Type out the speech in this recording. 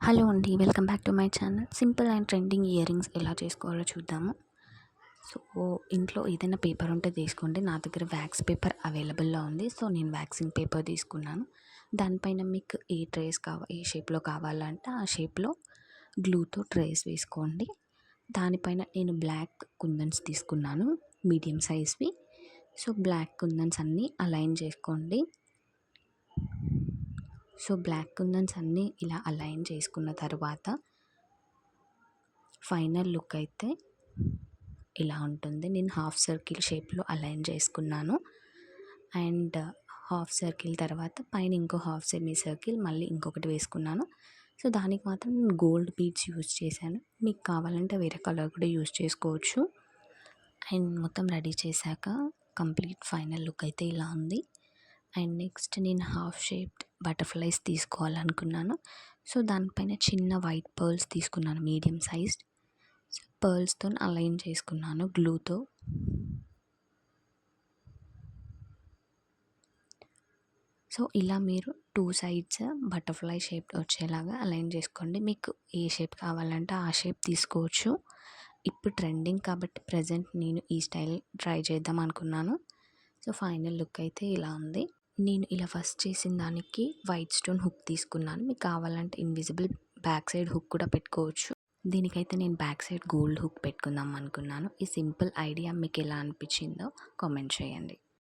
Hello అండి, welcome back to my channel. Simple and trending ear rings ఎలా చేసుకోవాలో చూద్దాము. సో ఇంట్లో ఏదైనా పేపర్ ఉంటే తీసుకోండి. నా దగ్గర వ్యాక్స్ పేపర్ అవైలబుల్లో ఉంది. సో నేను వ్యాక్సింగ్ పేపర్ తీసుకున్నాను. దానిపైన మీకు ఏ షేప్లో కావాలంటే ఆ షేప్లో గ్లూతో ట్రేస్ వేసుకోండి. దానిపైన నేను బ్లాక్ కుందన్స్ తీసుకున్నాను, మీడియం సైజ్వి. సో బ్లాక్ కుందన్స్ అన్నీ అలైన్ చేసుకోండి. సో బ్లాక్ కుందన్స్ అన్నీ ఇలా అలైన్ చేసుకున్న తర్వాత ఫైనల్ లుక్ అయితే ఇలా ఉంటుంది. నేను హాఫ్ సర్కిల్ షేప్లో అలైన్ చేసుకున్నాను. అండ్ హాఫ్ సర్కిల్ తర్వాత పైన ఇంకో హాఫ్ సెమీ సర్కిల్ మళ్ళీ ఇంకొకటి వేసుకున్నాను. సో దానికి మాత్రం నేను గోల్డ్ బీడ్స్ యూజ్ చేశాను. మీకు కావాలంటే వేరే కలర్ కూడా యూజ్ చేసుకోవచ్చు. అండ్ మొత్తం రెడీ చేశాక కంప్లీట్ ఫైనల్ లుక్ అయితే ఇలా ఉంది. అండ్ నెక్స్ట్ నేను హాఫ్ షేప్డ్ బటర్ఫ్లైస్ తీసుకోవాలనుకున్నాను. సో దానిపైన చిన్న వైట్ పర్ల్స్ తీసుకున్నాను, మీడియం సైజ్డ్. సో పర్ల్స్తో అలైన్ చేసుకున్నాను గ్లూతో. సో ఇలా మీరు 2 సైడ్స్ బటర్ఫ్లై షేప్ వచ్చేలాగా అలైన్ చేసుకోండి. మీకు ఏ షేప్ కావాలంటే ఆ షేప్ తీసుకోవచ్చు. ఇప్పుడు ట్రెండింగ్ కాబట్టి ప్రజెంట్ నేను ఈ స్టైల్ ట్రై చేద్దాం అనుకున్నాను. సో ఫైనల్ లుక్ అయితే ఇలా ఉంది. నేను ఇలా ఫస్ట్ చేసిన దానికి వైట్ స్టోన్ హుక్ తీసుకున్నాను. మీకు కావాలంటే ఇన్విజిబుల్ బ్యాక్ సైడ్ హుక్ కూడా పెట్టుకోవచ్చు. దీనికైతే నేను బ్యాక్ సైడ్ గోల్డ్ హుక్ పెట్టుకుందాం అనుకున్నాను. ఈ సింపుల్ ఐడియా మీకు ఎలా అనిపించిందో కామెంట్ చేయండి.